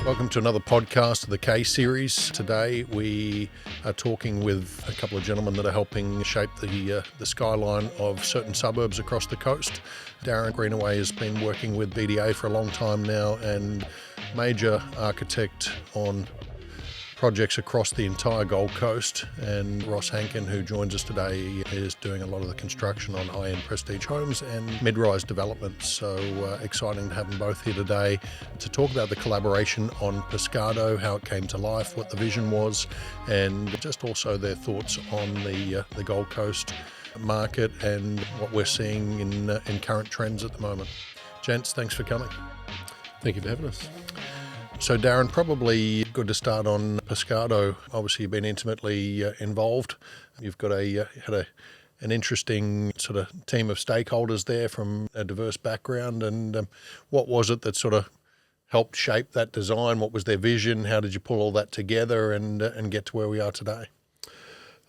Welcome to another podcast of the K series. Today we are talking with a couple of gentlemen that are helping shape the skyline of certain suburbs across the coast. Darren Greenaway has been working with BDA for a long time now and major architect on projects across the entire Gold Coast, and Ross Hankin, who joins us today, is doing a lot of the construction on high-end prestige homes and mid-rise developments. So exciting to have them both here today to talk about the collaboration on Pescado, how it came to life, what the vision was, and just also their thoughts on the Gold Coast market and what we're seeing in current trends at the moment. Gents, thanks for coming. Thank you for having us. So Darren, probably good to start on Pescado. Obviously you've been intimately involved. You've got an interesting sort of team of stakeholders there from a diverse background, and what was it that sort of helped shape that design? What was their vision? How did you pull all that together and get to where we are today?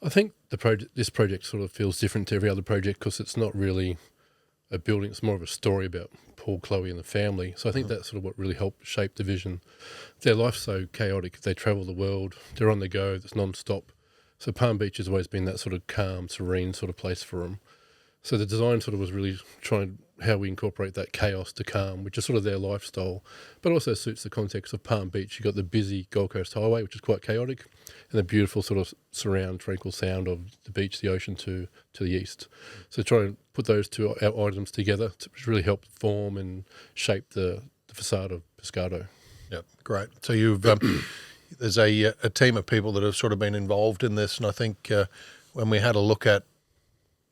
I think this project sort of feels different to every other project because it's not really a building, it's more of a story about Paul, Chloe and the family. So I think that's sort of what really helped shape the vision. Their life's so chaotic. They travel the world, they're on the go, it's non-stop. So Palm Beach has always been that sort of calm, serene sort of place for them. So the design sort of was really trying how we incorporate that chaos to calm, which is sort of their lifestyle, but also suits the context of Palm Beach. You've got the busy Gold Coast Highway, which is quite chaotic, and the beautiful sort of surround, tranquil sound of the beach, the ocean to the east. So try and put those two items together to really help form and shape the facade of Pescado. Yep, great. So you've there's a team of people that have sort of been involved in this, and I think when we had a look at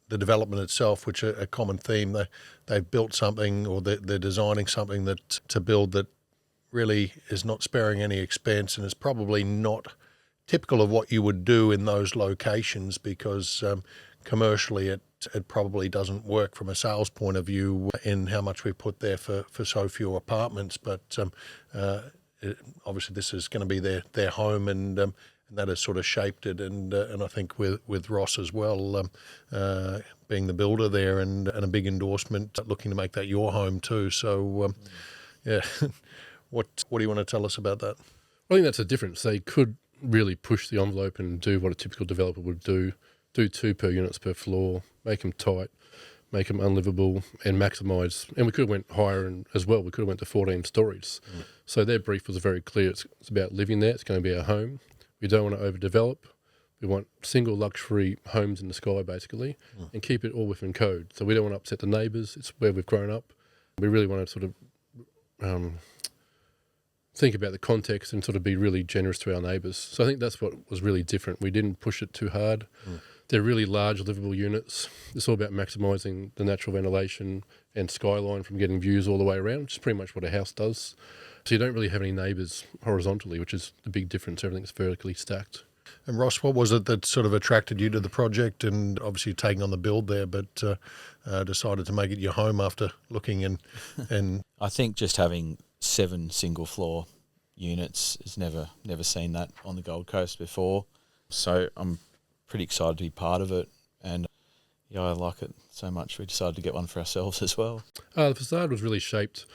the development itself, which is a common theme, they've built something, or they're designing something to build that really is not sparing any expense, and is probably not typical of what you would do in those locations, because commercially it probably doesn't work from a sales point of view in how much we put there for so few apartments. But obviously this is going to be their home, and that has sort of shaped it, and I think with Ross as well, being the builder there, and a big endorsement, looking to make that your home too. So, yeah, what do you want to tell us about that? I think that's a difference. They could really push the envelope and do what a typical developer would do 2 per units per floor, make them tight, make them unlivable, and maximise. And we could have went higher as well. We could have went to 14 stories. So their brief was very clear. It's about living there. It's going to be our home. We don't want to overdevelop. We want single luxury homes in the sky, basically, and keep it all within code. So we don't want to upset the neighbours. It's where we've grown up. We really want to sort of think about the context and sort of be really generous to our neighbours. So I think that's what was really different. We didn't push it too hard. They're really large, livable units. It's all about maximising the natural ventilation and skyline from getting views all the way around, which is pretty much what a house does. So you don't really have any neighbours horizontally, which is the big difference. Everything's vertically stacked. And Ross, what was it that sort of attracted you to the project, and obviously taking on the build there, but decided to make it your home after looking and I think just having 7 single floor units has never seen that on the Gold Coast before. So I'm pretty excited to be part of it, and yeah, I like it so much we decided to get one for ourselves as well. The facade was really shaped.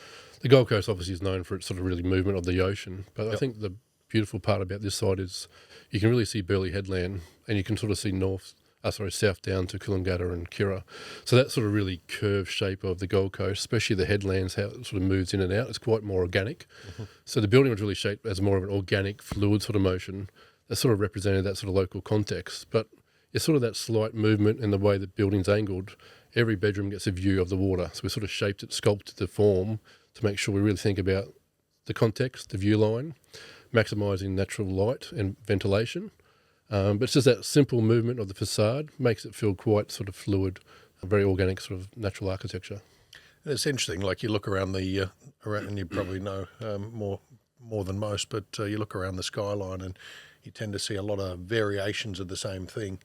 The Gold Coast obviously is known for its sort of really movement of the ocean, but I think the beautiful part about this side is you can really see Burleigh Headland, and you can sort of see south down to Coolangatta and Kirra. So that sort of really curved shape of the Gold Coast, especially the headlands, how it sort of moves in and out, it's quite more organic. So the building was really shaped as more of an organic, fluid sort of motion that sort of represented that sort of local context. But it's sort of that slight movement in the way that building's angled. Every bedroom gets a view of the water. So we sort of shaped it, sculpted the form to make sure we really think about the context, the view line, maximising natural light and ventilation. But it's just that simple movement of the facade makes it feel quite sort of fluid, a very organic sort of natural architecture. And it's interesting, like you look around and you probably know more than most, but you look around the skyline and you tend to see a lot of variations of the same thing.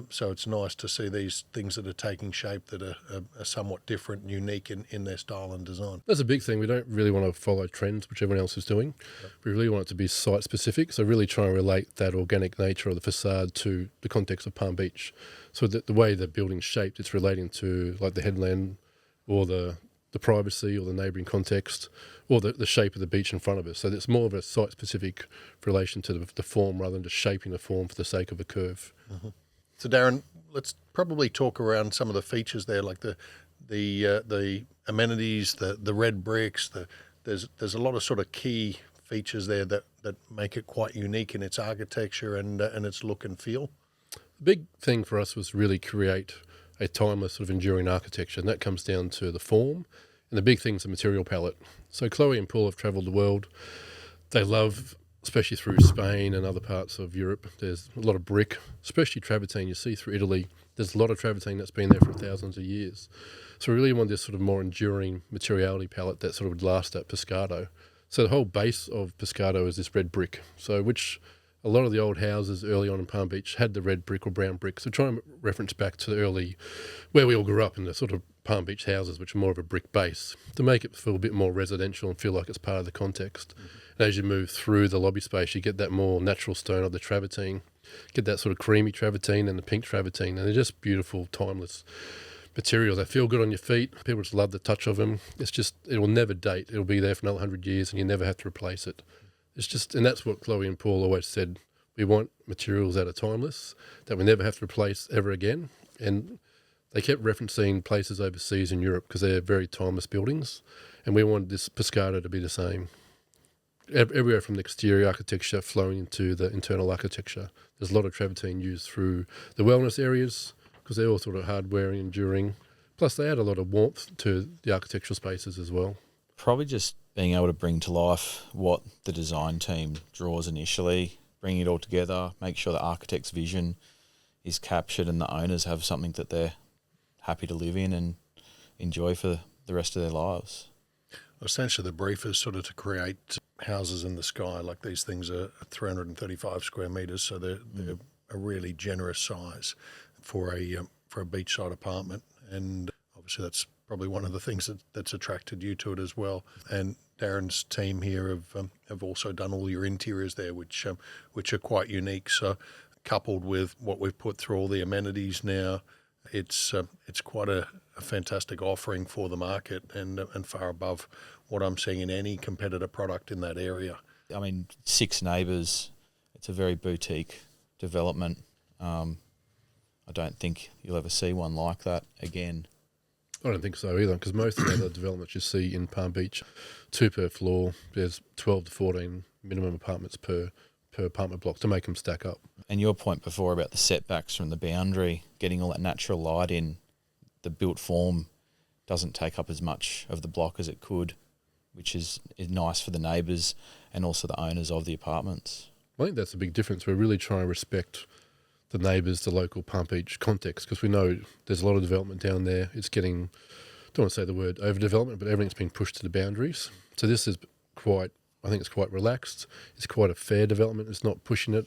So it's nice to see these things that are taking shape that are somewhat different and unique in their style and design. That's a big thing. We don't really want to follow trends, which everyone else is doing. Yep. We really want it to be site-specific, so really try and relate that organic nature of the facade to the context of Palm Beach. So that the way the building's shaped, it's relating to like the headland or the the privacy or the neighbouring context or the shape of the beach in front of us. So it's more of a site-specific relation to the form rather than just shaping the form for the sake of a curve. Mm-hmm. So Darren, let's probably talk around some of the features there, like the amenities, the red bricks. There's a lot of sort of key features there that make it quite unique in its architecture and its look and feel. The big thing for us was really create a timeless sort of enduring architecture, and that comes down to the form, and the big thing is the material palette. So Chloe and Paul have travelled the world. They love, especially through Spain and other parts of Europe, there's a lot of brick, especially travertine. You see through Italy, there's a lot of travertine that's been there for thousands of years. So we really want this sort of more enduring materiality palette that sort of would last at Pescado. So the whole base of Pescado is this red brick, so which a lot of the old houses early on in Palm Beach had the red brick or brown brick. So try and reference back to the early, where we all grew up in the sort of Palm Beach houses, which are more of a brick base, to make it feel a bit more residential and feel like it's part of the context. Mm-hmm. And as you move through the lobby space, you get that more natural stone of the travertine, get that sort of creamy travertine and the pink travertine, and they're just beautiful, timeless materials. They feel good on your feet. People just love the touch of them. It's just, it will never date. It'll be there for another 100 years and you never have to replace it. It's just, and that's what Chloe and Paul always said. We want materials that are timeless, that we never have to replace ever again. And they kept referencing places overseas in Europe because they're very timeless buildings. And we wanted this Pescado to be the same. Everywhere from the exterior architecture flowing into the internal architecture. There's a lot of travertine used through the wellness areas because they're all sort of hard-wearing, enduring. Plus they add a lot of warmth to the architectural spaces as well. Probably just being able to bring to life what the design team draws initially, bring it all together, make sure the architect's vision is captured and the owners have something that they're happy to live in and enjoy for the rest of their lives. Essentially, the brief is sort of to create houses in the sky. Like these things are 335 square metres, so they're a really generous size for a beachside apartment. And obviously that's probably one of the things that's attracted you to it as well. And Darren's team here have also done all your interiors there, which are quite unique. So coupled with what we've put through all the amenities now, it's quite a fantastic offering for the market and far above what I'm seeing in any competitor product in that area. I mean, 6 neighbours, it's a very boutique development. I don't think you'll ever see one like that again. I don't think so either, because most of the other developments you see in Palm Beach, 2 per floor, there's 12 to 14 minimum apartments per apartment block to make them stack up. And your point before about the setbacks from the boundary, getting all that natural light in, the built form doesn't take up as much of the block as it could, which is nice for the neighbours and also the owners of the apartments. I think that's a big difference. We're really trying to respect the neighbours, the local Palm Beach context, because we know there's a lot of development down there. It's getting, don't want to say the word overdevelopment, but everything's been pushed to the boundaries. So this is quite, I think it's quite relaxed. It's quite a fair development. It's not pushing it.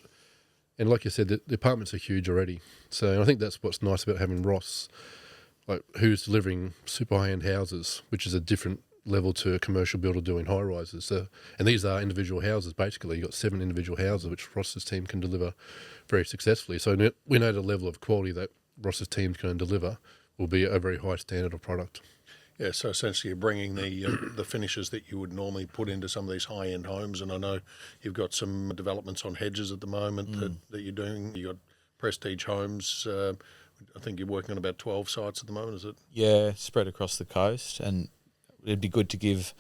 And like you said, the apartments are huge already. So I think that's what's nice about having Ross, like who's delivering super high-end houses, which is a different level to a commercial builder doing high-rises. So, and these are individual houses, basically. You've got 7 individual houses, which Ross's team can deliver very successfully. So we know the level of quality that Ross's team's going to deliver will be a very high standard of product. Yeah, so essentially you're bringing the finishes that you would normally put into some of these high-end homes, and I know you've got some developments on Hedges at the moment that you're doing. You've got Prestige Homes. I think you're working on about 12 sites at the moment, is it? Yeah, spread across the coast, and it'd be good to give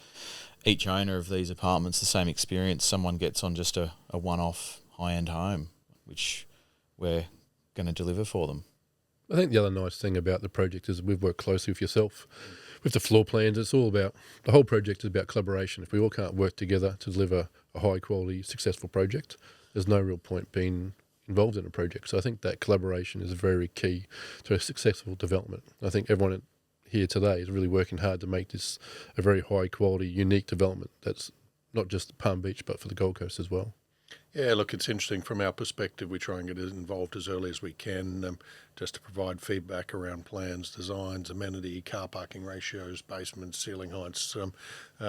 each owner of these apartments the same experience someone gets on just a one-off high-end home, which we're going to deliver for them. I think the other nice thing about the project is we've worked closely with yourself. With the floor plans, it's all about, the whole project is about collaboration. If we all can't work together to deliver a high-quality, successful project, there's no real point being involved in a project. So I think that collaboration is very key to a successful development. I think everyone here today is really working hard to make this a very high-quality, unique development that's not just Palm Beach, but for the Gold Coast as well. Yeah, look, it's interesting from our perspective. We try and get involved as early as we can, just to provide feedback around plans, designs, amenity, car parking ratios, basements, ceiling heights,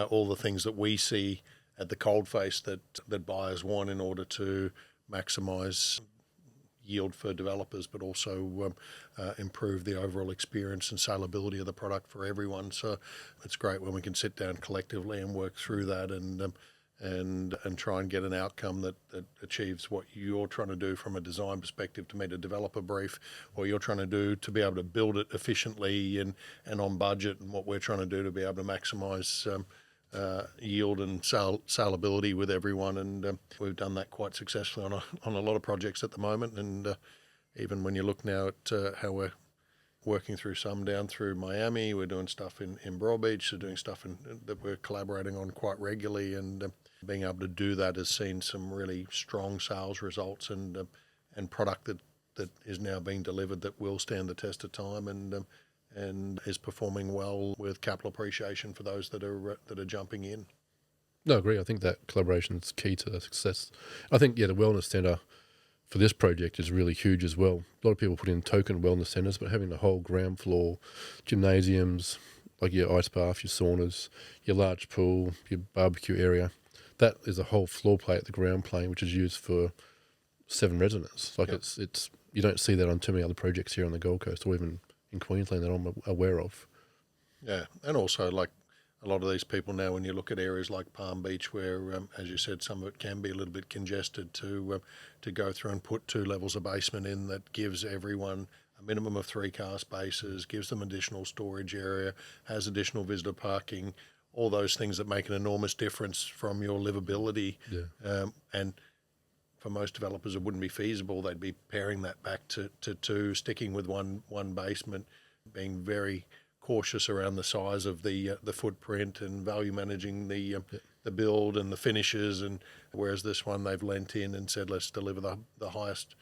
all the things that we see at the coldface that buyers want in order to maximise yield for developers, but also improve the overall experience and saleability of the product for everyone. So it's great when we can sit down collectively and work through that and try and get an outcome that achieves what you're trying to do from a design perspective to meet a developer brief, or you're trying to do to be able to build it efficiently and on budget, and what we're trying to do to be able to maximise yield and saleability with everyone. And we've done that quite successfully on a lot of projects at the moment. And even when you look now at how we're working through some down through Miami, we're doing stuff in Broadbeach, so doing stuff that we're collaborating on quite regularly, and being able to do that has seen some really strong sales results and product that is now being delivered that will stand the test of time and is performing well with capital appreciation for those that are jumping in. No, I agree. I think that collaboration is key to the success. I think, the wellness centre for this project is really huge as well. A lot of people put in token wellness centres, but having the whole ground floor, gymnasiums, like your ice bath, your saunas, your large pool, your barbecue area, that is a whole floor plate at the ground plane, which is used for 7 residents. Like it's you don't see that on too many other projects here on the Gold Coast or even in Queensland that I'm aware of. Yeah, and also like a lot of these people now, when you look at areas like Palm Beach, where, as you said, some of it can be a little bit congested, to go through and put 2 levels of basement in that gives everyone a minimum of 3 car spaces, gives them additional storage area, has additional visitor parking, all those things that make an enormous difference from your livability. Yeah. And for most developers, it wouldn't be feasible. They'd be paring that back to 2, sticking with one basement, being very cautious around the size of the footprint and value managing the build and the finishes. And whereas this one, they've lent in and said, let's deliver the highest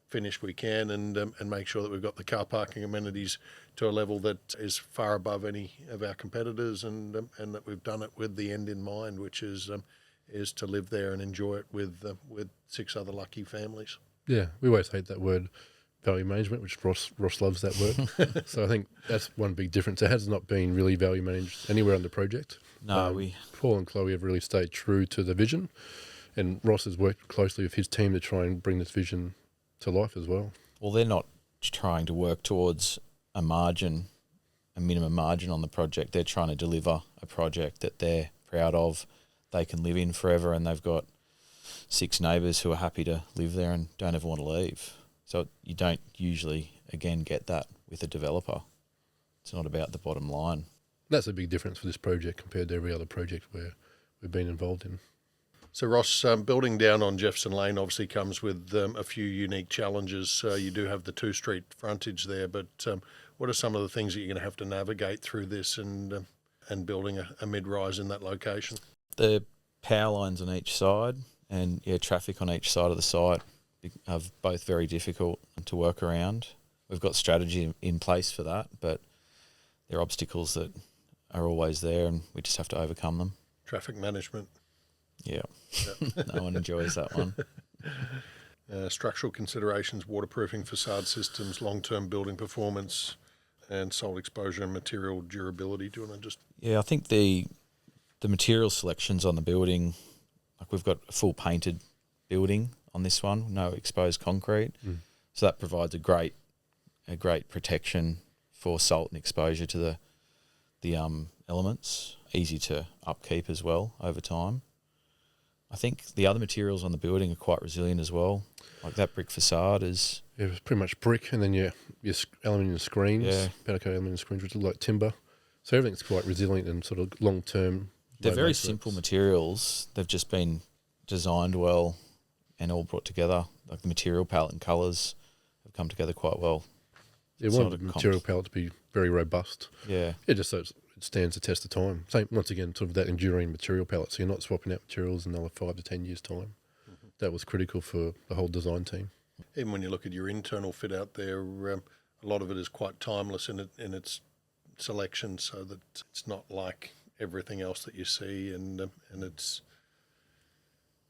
finish we can and make sure that we've got the car parking amenities to a level that is far above any of our competitors, and that we've done it with the end in mind, which is to live there and enjoy it with 6 other lucky families. Yeah, we always hate that word, value management, which Ross loves that word. So I think that's one big difference. It has not been really value managed anywhere on the project. No, Paul and Chloe have really stayed true to the vision, and Ross has worked closely with his team to try and bring this vision to life as well. Well, they're not trying to work towards a minimum margin on the project. They're trying to deliver a project that they're proud of, they can live in forever, and they've got 6 neighbours who are happy to live there and don't ever want to leave. So you don't usually, again, get that with a developer. It's not about the bottom line. That's a big difference for this project compared to every other project where we've been involved in. So Ross, building down on Jefferson Lane obviously comes with a few unique challenges. You do have the 2-street frontage there, but what are some of the things that you're going to have to navigate through this and building a mid-rise in that location? The power lines on each side and traffic on each side of the site are both very difficult to work around. We've got strategy in place for that, but there are obstacles that are always there, and we just have to overcome them. Traffic management. Yeah. No one enjoys that one. Structural considerations, waterproofing, facade systems, long-term building performance, and soil exposure and material durability. Do you want to just... Yeah, I think the material selections on the building, like we've got a full painted building on this one, no exposed concrete. So that provides a great protection for salt and exposure to the elements, easy to upkeep as well over time. I think the other materials on the building are quite resilient as well. Like that brick facade is... Yeah, it's pretty much brick, and then your aluminium screens, powder coated aluminium screens, which look like timber. So everything's quite resilient and sort of long-term. They're very simple materials. They've just been designed well and all brought together. Like the material palette and colours have come together quite well. Yeah, we want the material palette to be very robust. Yeah. Yeah, just so it stands the test of time. Same, once again, sort of that enduring material palette, so you're not swapping out materials in another 5 to 10 years' time. That was critical for the whole design team. Even when you look at your internal fit out there, a lot of it is quite timeless in its selection, so that it's not like everything else that you see, and it's...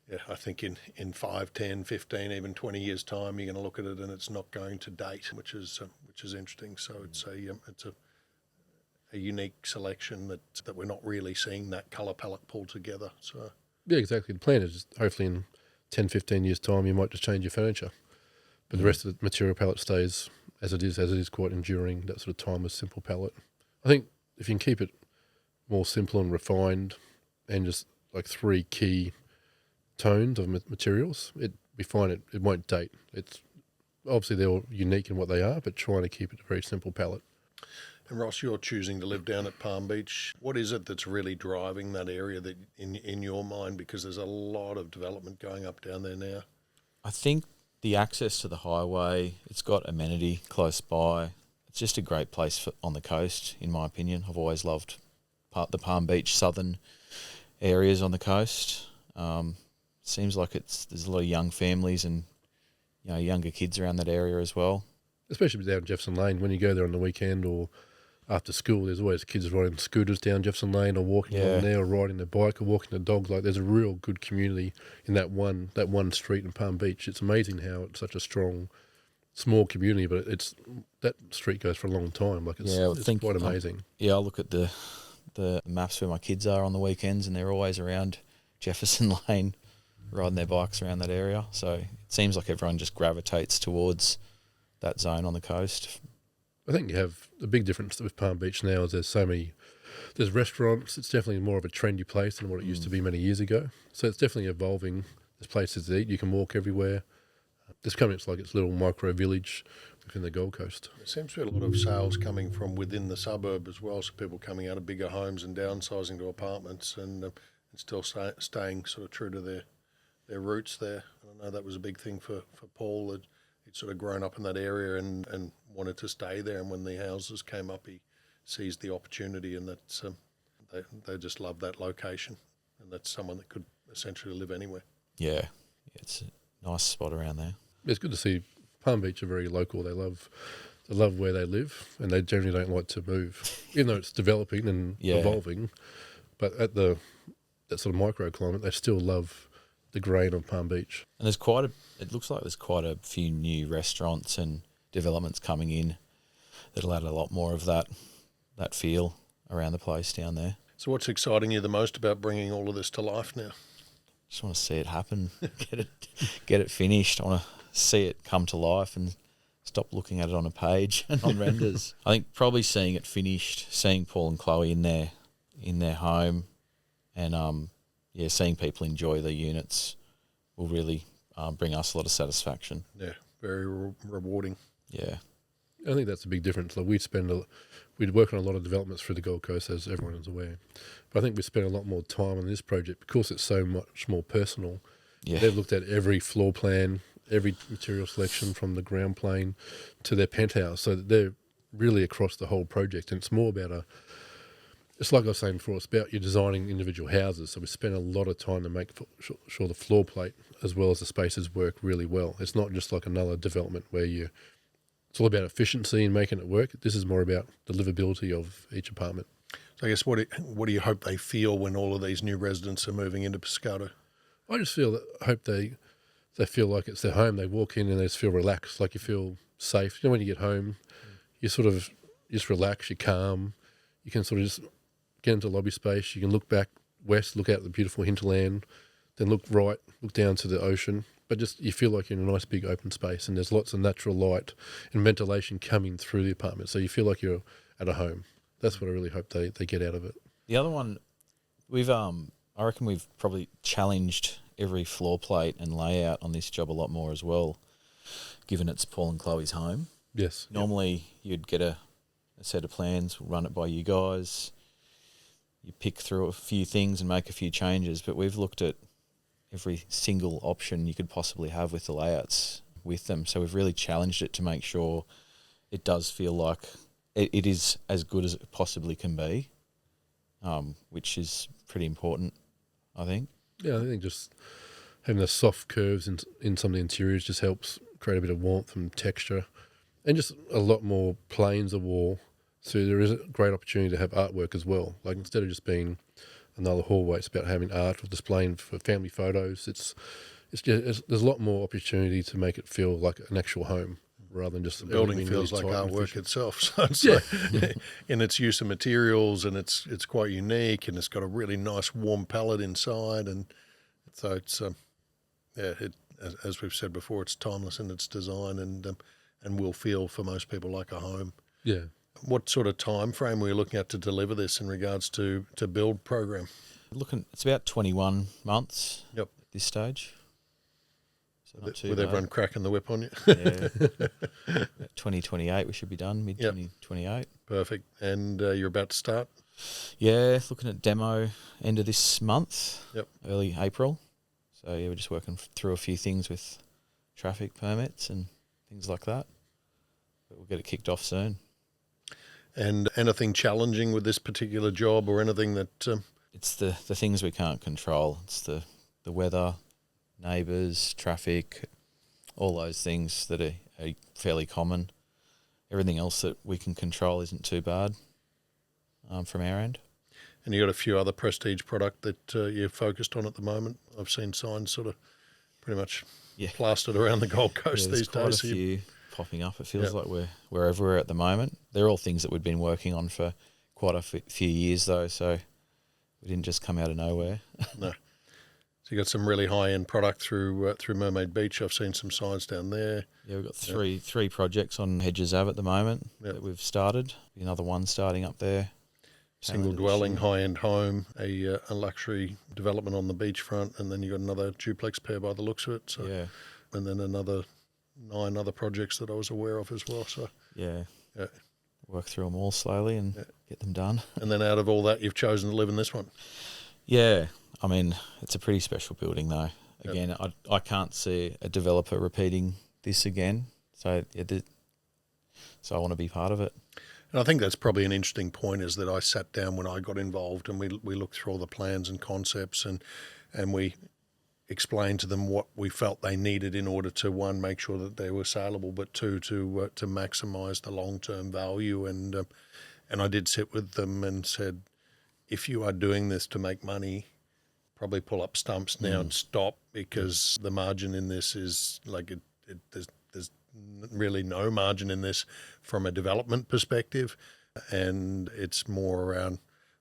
Yeah, I think in 5, 10, 15, even 20 years' time, you're going to look at it and it's not going to date, which is interesting. So it's a unique selection that we're not really seeing that colour palette pulled together. So yeah, exactly. The plan is just hopefully in 10, 15 years' time, you might just change your furniture. But the rest of the material palette stays as it is quite enduring, that sort of timeless, simple palette. I think if you can keep it more simple and refined and just like 3 key tones of materials, we find it won't date. It's obviously they're all unique in what they are, but trying to keep it a very simple palette. And Ross, you're choosing to live down at Palm Beach. What is it that's really driving that area that in your mind? Because there's a lot of development going up down there now. I think the access to the highway, it's got amenity close by. It's just a great place on the coast, in my opinion. I've always loved the Palm Beach southern areas on the coast. Seems like there's a lot of young families and younger kids around that area as well. Especially down Jefferson Lane, when you go there on the weekend or after school, there's always kids riding scooters down Jefferson Lane or walking along there or riding their bike or walking their dog. Like, there's a real good community in that one street in Palm Beach. It's amazing how it's such a strong, small community, but that street goes for a long time. Like, it's quite amazing. I look at the maps where my kids are on the weekends, and they're always around Jefferson Lane, riding their bikes around that area. So it seems like everyone just gravitates towards that zone on the coast. I think you have a big difference with Palm Beach now is there's restaurants. It's definitely more of a trendy place than what it used to be many years ago. So it's definitely evolving. There's places to eat. You can walk everywhere. It's like its little micro village within the Gold Coast. There seems to be a lot of sales coming from within the suburb as well, so people coming out of bigger homes and downsizing to apartments and still staying sort of true to their roots there. I know that was a big thing for Paul, that he'd sort of grown up in that area and wanted to stay there, and when the houses came up, he seized the opportunity, and that's they just love that location, and that's someone that could essentially live anywhere. Yeah, it's a nice spot around there. It's good to see Palm Beach are very local. They love where they live, and they generally don't like to move, even though it's developing and evolving. But at that sort of microclimate, they still love the grain of Palm Beach. And it looks like there's quite a few new restaurants and developments coming in that'll add a lot more of that feel around the place down there. So what's exciting you the most about bringing all of this to life now? Just want to see it happen, get it finished. I want to see it come to life and stop looking at it on a page and on renders. I think probably seeing it finished, seeing Paul and Chloe in their home, and seeing people enjoy the units will really bring us a lot of satisfaction. Yeah, very rewarding. Yeah. I think that's a big difference. Like, we'd work on a lot of developments through the Gold Coast, as everyone is aware. But I think we spent a lot more time on this project because it's so much more personal. Yeah. They've looked at every floor plan, every material selection from the ground plane to their penthouse, so that they're really across the whole project. And it's more about it's like I was saying before, it's about you designing individual houses. So we spent a lot of time to make sure the floor plate as well as the spaces work really well. It's not just like another development where it's all about efficiency and making it work. This is more about the livability of each apartment. So I guess what do you hope they feel when all of these new residents are moving into Pescado? I just hope they feel like it's their home. They walk in and they just feel relaxed, like you feel safe. You know, when you get home, you sort of just relax, you're calm. You can sort of just get into lobby space. You can look back west, look out at the beautiful hinterland, then look right, look down to the ocean. But just you feel like you're in a nice big open space, and there's lots of natural light and ventilation coming through the apartment. So you feel like you're at a home. That's what I really hope they get out of it. The other one, I reckon we've probably challenged every floor plate and layout on this job a lot more as well, given it's Paul and Chloe's home. Yes. Normally you'd get a set of plans, run it by you guys, you pick through a few things and make a few changes, but we've looked at every single option you could possibly have with the layouts with them. So we've really challenged it to make sure it does feel like it is as good as it possibly can be, which is pretty important, I think. Yeah, I think just having the soft curves in some of the interiors just helps create a bit of warmth and texture, and just a lot more planes of wall. So there is a great opportunity to have artwork as well. Like, instead of just being another hallway, it's about having art or displaying for family photos. There's a lot more opportunity to make it feel like an actual home rather than just the building feels like artwork itself. So it's like, in its use of materials, and it's quite unique, and it's got a really nice warm palette inside, and so it's as we've said before, it's timeless in its design and will feel for most people like a home. Yeah. What sort of time frame were you looking at to deliver this in regards to build program? It's about 21 months. Yep. At this stage. So not too With bad. everyone cracking the whip on you. Yeah. 2028 we should be done, mid 2028. Perfect. And you're about to start? Yeah, looking at demo end of this month. Yep. Early April. So yeah, we're just working through a few things with traffic permits and things like that. But we'll get it kicked off soon. And anything challenging with this particular job, or anything that... It's the things we can't control. It's the weather, neighbours, traffic, all those things that are fairly common. Everything else that we can control isn't too bad from our end. And you got a few other prestige product that you're focused on at the moment. I've seen signs sort of pretty much plastered around the Gold Coast these quite days. a few popping up. It feels like we're everywhere at the moment. They're all things that we've been working on for quite a few years though, so we didn't just come out of nowhere. No. So you got some really high-end product through Mermaid Beach. I've seen some signs down there. Yeah, we've got three projects on Hedges Ave at the moment that we've started. Another one starting up there. Single dwelling, high-end home, a luxury development on the beachfront, and then you got another duplex pair by the looks of it. So, yeah. And then 9 other projects that I was aware of as well. So yeah. Work through them all slowly and get them done. And then out of all that, you've chosen to live in this one. Yeah, I mean, it's a pretty special building though. Again, I can't see a developer repeating this again. So so I want to be part of it. And I think that's probably an interesting point, is that I sat down when I got involved and we looked through all the plans and concepts and we explained to them what we felt they needed in order to, one, make sure that they were saleable, but two, to maximise the long-term value. And I did sit with them and said, if you are doing this to make money, probably pull up stumps now and stop, because the margin in this is like there's really no margin in this from a development perspective, and it's more around,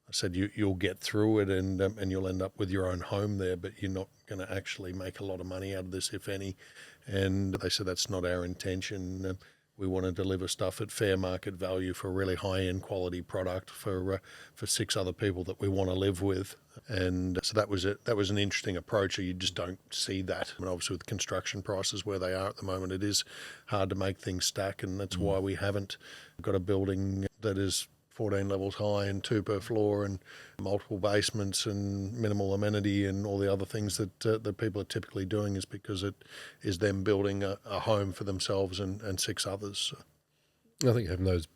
I said, you'll get through it and you'll end up with your own home there, but you're not going to actually make a lot of money out of this, if any. And they said that's not our intention. We want to deliver stuff at fair market value for really high-end quality product for 6 other people that we want to live with. And so that was it. That was an interesting approach. You just don't see that. I mean, obviously with construction prices where they are at the moment, it is hard to make things stack, and that's why we haven't got a building that is 14 levels high and 2 per floor and multiple basements and minimal amenity and all the other things that people are typically doing, is because it is them building a home for themselves and 6 others. So. I think having those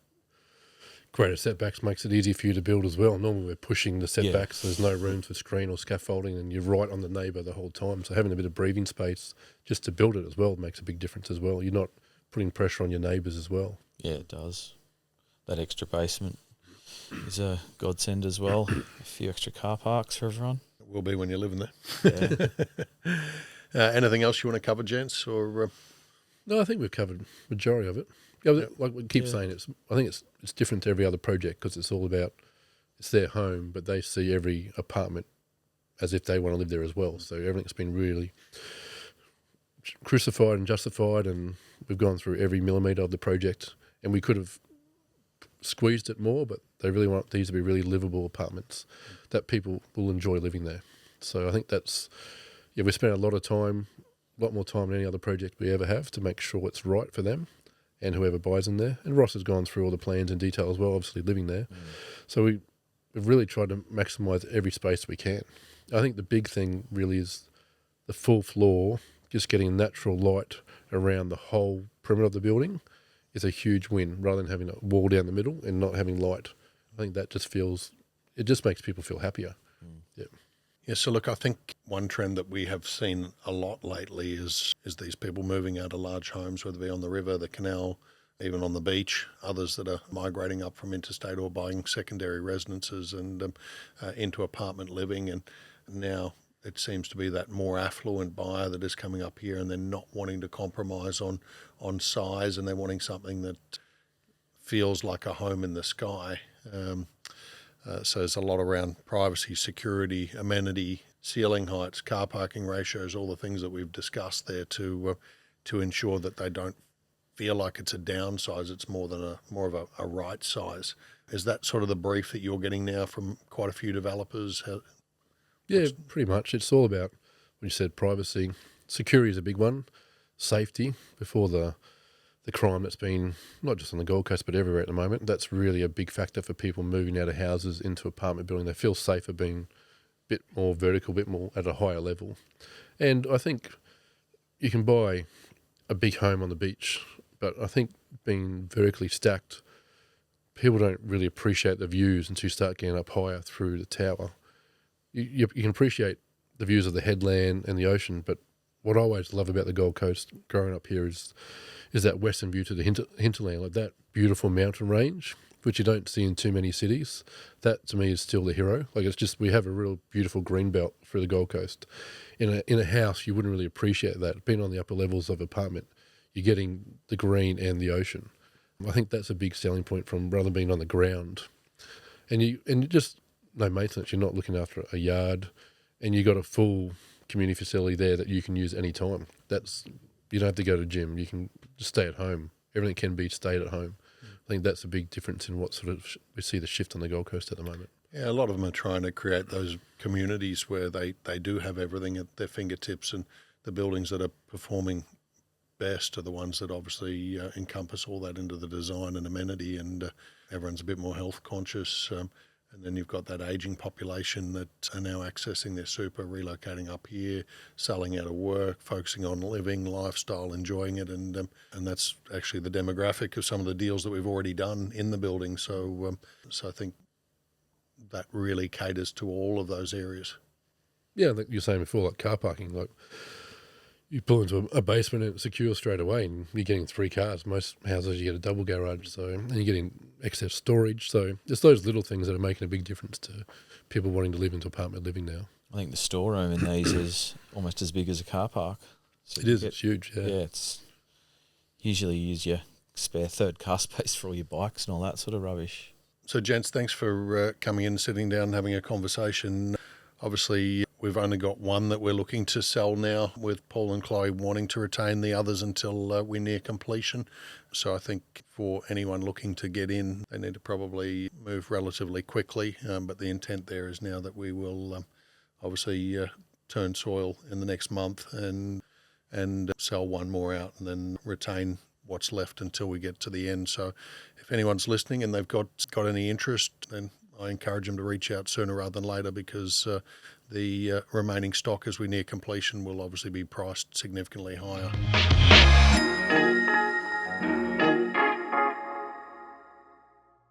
greater setbacks makes it easy for you to build as well. Normally we're pushing the setbacks, there's no room for screen or scaffolding, and you're right on the neighbour the whole time. So having a bit of breathing space just to build it as well makes a big difference as well. You're not putting pressure on your neighbours as well. Yeah, it does. That extra basement is a godsend as well. A few extra car parks for everyone. It will be when you're living there. Yeah. Anything else you want to cover, gents? Or No, I think we've covered majority of it. Yeah, like we keep saying, I think it's different to every other project, because it's all about, it's their home, but they see every apartment as if they want to live there as well. So everything's been really crucified and justified, and we've gone through every millimetre of the project, and we could have squeezed it more, but they really want these to be really livable apartments that people will enjoy living there. So I think that's, we spent a lot more time than any other project we ever have to make sure it's right for them and whoever buys in there. And Ross has gone through all the plans in detail as well, obviously living there. So we've really tried to maximise every space we can. I think the big thing really is the full floor, just getting natural light around the whole perimeter of the building is a huge win, rather than having a wall down the middle and not having light. I think that it just makes people feel happier. Yeah, so look, I think one trend that we have seen a lot lately is these people moving out of large homes, whether it be on the river, the canal, even on the beach, others that are migrating up from interstate or buying secondary residences and into apartment living. And now it seems to be that more affluent buyer that is coming up here, and they're not wanting to compromise on size, and they're wanting something that feels like a home in the sky. So there's a lot around privacy, security, amenity, ceiling heights, car parking ratios, all the things that we've discussed there to ensure that they don't feel like it's a downsize. It's more of a right size. Is that sort of the brief that you're getting now from quite a few developers? Yeah, pretty much. It's all about, when you said privacy, security is a big one, safety before the crime that's been not just on the Gold Coast but everywhere at the moment. That's really a big factor for people moving out of houses into apartment building. They feel safer being a bit more vertical, a bit more at a higher level. And I think you can buy a big home on the beach, but I think being vertically stacked, people don't really appreciate the views until you start getting up higher through the tower. You can appreciate the views of the headland and the ocean, but what I always love about the Gold Coast growing up here is that western view to the hinterland, like that beautiful mountain range, which you don't see in too many cities. That to me is still the hero. Like, it's just, we have a real beautiful green belt for the Gold Coast. In a house, you wouldn't really appreciate that. Being on the upper levels of apartment, you're getting the green and the ocean. I think that's a big selling point from rather than being on the ground. And you just no maintenance. You're not looking after a yard, and you got a full community facility there that you can use any time. You don't have to go to the gym. You can just stay at home. Everything can be stayed at home. I think that's a big difference in what sort of we see the shift on the Gold Coast at the moment. Yeah, a lot of them are trying to create those communities where they do have everything at their fingertips, and the buildings that are performing best are the ones that obviously encompass all that into the design and amenity, and everyone's a bit more health conscious. And then you've got that ageing population that are now accessing their super, relocating up here, selling out of work, focusing on living, lifestyle, enjoying it. And that's actually the demographic of some of the deals that we've already done in the building. So I think that really caters to all of those areas. Yeah, like you're saying before, like car parking, like you pull into a basement and it's secure straight away, and you're getting 3 cars. Most houses you get a double garage, and you're getting excess storage. So it's those little things that are making a big difference to people wanting to live into apartment living now. I think the storeroom in these is almost as big as a car park. So it's huge. Yeah, it's usually you use your spare third car space for all your bikes and all that sort of rubbish. So, gents, thanks for coming in, sitting down, and having a conversation. Obviously, we've only got one that we're looking to sell now, with Paul and Chloe wanting to retain the others until we're near completion. So I think for anyone looking to get in, they need to probably move relatively quickly. But the intent there is now that we will obviously turn soil in the next month and sell one more out, and then retain what's left until we get to the end. So if anyone's listening and they've got any interest, then I encourage them to reach out sooner rather than later, because the remaining stock as we near completion will obviously be priced significantly higher.